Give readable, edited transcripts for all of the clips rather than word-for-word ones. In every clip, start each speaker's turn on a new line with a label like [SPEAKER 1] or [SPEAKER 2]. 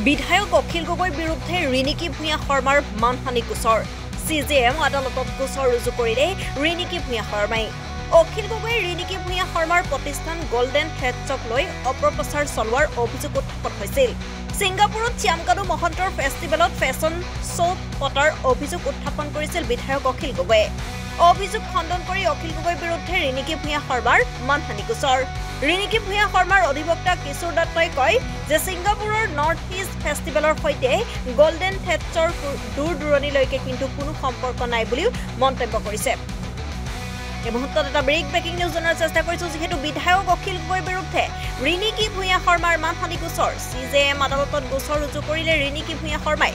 [SPEAKER 1] বিধায়ক অখিল গগৈৰ বিৰুদ্ধে ৰিণিকী ভূঞা শৰ্মাৰ মানহানি গোচৰ CJM আদালতত গোচৰ ৰুজু কৰিলে ৰিণিকী ভূঞা শৰ্মাই অখিল গগৈ ৰিণিকী ভূঞা শৰ্মাৰ প্ৰতিষ্ঠান গোল্ডেন থ্ৰেডছক লৈ অপপ্ৰচাৰ চলোৱাৰ অভিযোগ উত্থাপন হৈছিল সিংগাপুৰত শ্যামকানু মহন্তৰ ফেষ্টিভেলত ফেশ্বন শ্ব' পতাৰ অভিযোগ উত্থাপন কৰিছিল বিধায়ক অখিল গগৈয়ে অভিযোগ খণ্ডন কৰি অখিল গগৈৰ বিৰুদ্ধে ৰিণিকী ভূঞা শৰ্মাৰ মানহানি গোচৰ ৰিণিকী ভূঞা শৰ্মাৰ অধিবক্তা কিশোৰ দত্তই কয় যে সিংগাপুৰৰ নৰ্থ ইষ্ট ফেষ্টিভেলৰ সৈতে গোল্ডেন থ্ৰেডছৰ দূৰ-দূৰণিলৈকে কিন্তু কোনো সম্পৰ্ক নাই বুলিও মন্তব্য কৰিছে এই মুহূৰ্তত এটা ব্ৰেকিং নিউজ জনাৰ চেষ্টা কৰিছো যেহেতু বিধায়ক অখিল গগৈৰ বিৰুদ্ধে ৰিণিকী ভূঞা শৰ্মাৰ মানহানি গোচৰ CJM আদালতত গোচৰ ৰুজু কৰিলে ৰিণিকী ভূঞা শৰ্মাই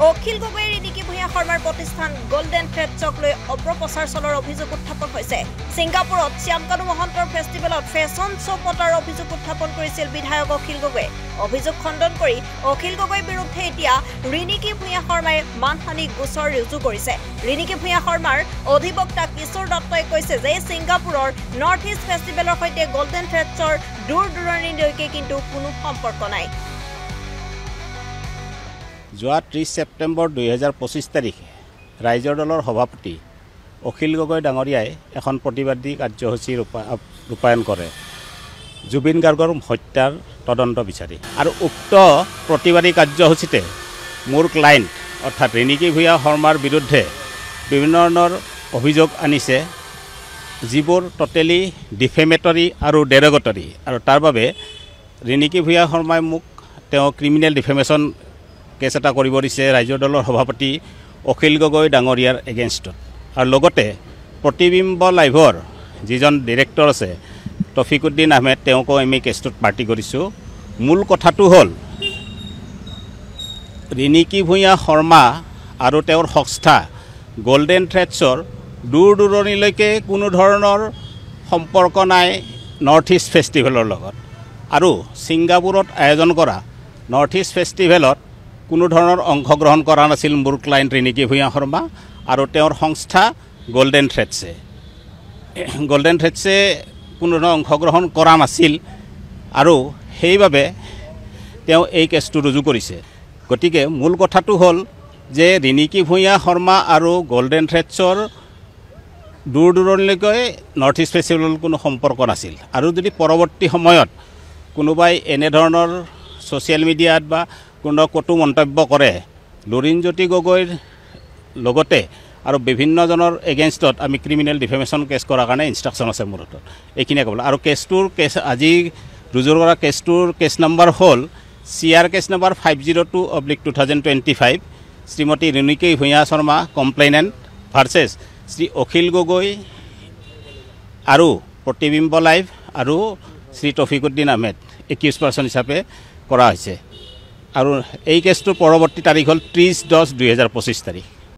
[SPEAKER 1] অখিল গগৈ ৰিণিকী ভূঞা শৰ্মাৰ প্ৰতিষ্ঠান গোল্ডেন থ্ৰেডছক লৈ অপপ্ৰচাৰ চলোৱাৰ অভিযোগ উত্থাপন হৈছে সিংগাপুৰত শ্যামকানু মহন্তৰ ফেষ্টিভেলত ফেশ্বন শ্ব' পতাৰ অভিযোগ উত্থাপন কৰিছিল বিধায়ক অখিল গগৈয়ে অভিযোগ খণ্ডন কৰি অখিল গগৈৰ বিৰুদ্ধে এতিয়া ৰিণিকী ভূঞা শৰ্মাই মানহানি গোচৰ ৰুজু কৰিছে ৰিণিকী ভূঞা শৰ্মাৰ অধিবক্তা কিশোৰ দত্তই কৈছে যে সিংগাপুৰৰ নৰ্থ ইষ্ট ফেষ্টিভেলৰ সৈতে গোল্ডেন থ্ৰেডছৰ দূৰ-দূৰণিলৈকে কিন্তু কোনো সম্পৰ্ক নাই
[SPEAKER 2] যোৱা 30 ছেপ্টেম্বৰ 2025 তাৰিখে ৰাইজৰ দলৰ সভাপতি অখিল গগৈ ডাঙৰীয়াই এখন প্ৰতিবাদী কাৰ্যসূচী ৰূপায়ণ কৰে জুবিন গাৰ্গৰ হত্যাৰ তদন্ত বিচাৰি আৰু উক্ত প্ৰতিবাদী কাৰ্যসূচীতে মোৰ ক্লায়েণ্ট অৰ্থাৎ ৰিণিকী ভূঞা শৰ্মাৰ বিৰুদ্ধে বিভিন্ন ধৰণৰ অভিযোগ আনিছে যিবোৰ টোটেলি ডিফেমেটৰী আৰু ডেৰগেটৰী আৰু তাৰ বাবে ৰিণিকী ভূঞা শৰ্মাই মোক তেওঁ ক্ৰিমিনেল ডিফেমেশ্যন কেছ এটা কৰিব দিছে ৰাইজৰ দলৰ সভাপতি অখিল গগৈ ডাঙৰীয়াৰ এগেইনষ্টত আৰু লগতে প্ৰতিবিম্ব লাইভৰ যিজন ডিৰেক্টৰ আছে তফিকুদ্দিন আহমেদ তেওঁকো আমি কেছটোত পাৰ্টি কৰিছোঁ মূল কথাটো হ'ল ৰিণিকী ভূঞা শৰ্মা আৰু তেওঁৰ সংস্থা গোল্ডেন থ্ৰেডছৰ দূৰ-দূৰণিলৈকে কোনো ধৰণৰ সম্পৰ্ক নাই নৰ্থ ইষ্ট ফেষ্টিভেলৰ লগত আৰু ছিংগাপুৰত আয়োজন কৰা নৰ্থ ইষ্ট ফেষ্টিভেলত কোনো ধৰণৰ অংশগ্ৰহণ কৰা নাছিল মোৰ ক্লায়েণ্ট ৰিণিকী ভূঞা শৰ্মা আৰু তেওঁৰ সংস্থা গোল্ডেন থ্ৰেডছে কোনো ধৰণৰ অংশগ্ৰহণ কৰা নাছিল আৰু সেইবাবে তেওঁ এই কেছটো ৰুজু কৰিছে গতিকে মূল কথাটো হ'ল যে ৰিণিকী ভূঞা শৰ্মা আৰু গোল্ডেন থ্ৰেডছৰ দূৰ-দূৰণিলৈকে নৰ্থ ইষ্ট ফেষ্টিভেলৰ কোনো সম্পৰ্ক নাছিল আৰু যদি পৰৱৰ্তী সময়ত কোনোবাই এনেধৰণৰ ছ'চিয়েল মিডিয়াত বা কোনো কটু মন্তব্য কৰে লুৰিণজ্যোতি গগৈৰ লগতে আৰু বিভিন্নজনৰ এগেইনষ্টত আমি ক্ৰিমিনেল ডিফেমেশ্যন কেছ কৰাৰ কাৰণে ইনষ্ট্ৰাকশ্যন আছে মোৰ হাতত এইখিনিয়ে ক'বলৈ আৰু আজি ৰুজু কৰা কেছ নম্বৰ হ'ল CR কেছ নম্বৰ 502/2025 শ্ৰীমতী ৰিণিকী ভূঞা শৰ্মা কমপ্লেইনেণ্ট ভাৰ্চেছ শ্ৰী অখিল গগৈ আৰু প্ৰতিবিম্ব লাইভ আৰু শ্ৰী তফিকুদ্দিন আহমেদ একিউজ পাৰ্চন হিচাপে কৰা হৈছে আৰু এই কেছটোৰ পৰৱৰ্তী তাৰিখ হ'ল 30/10/2025 তাৰিখ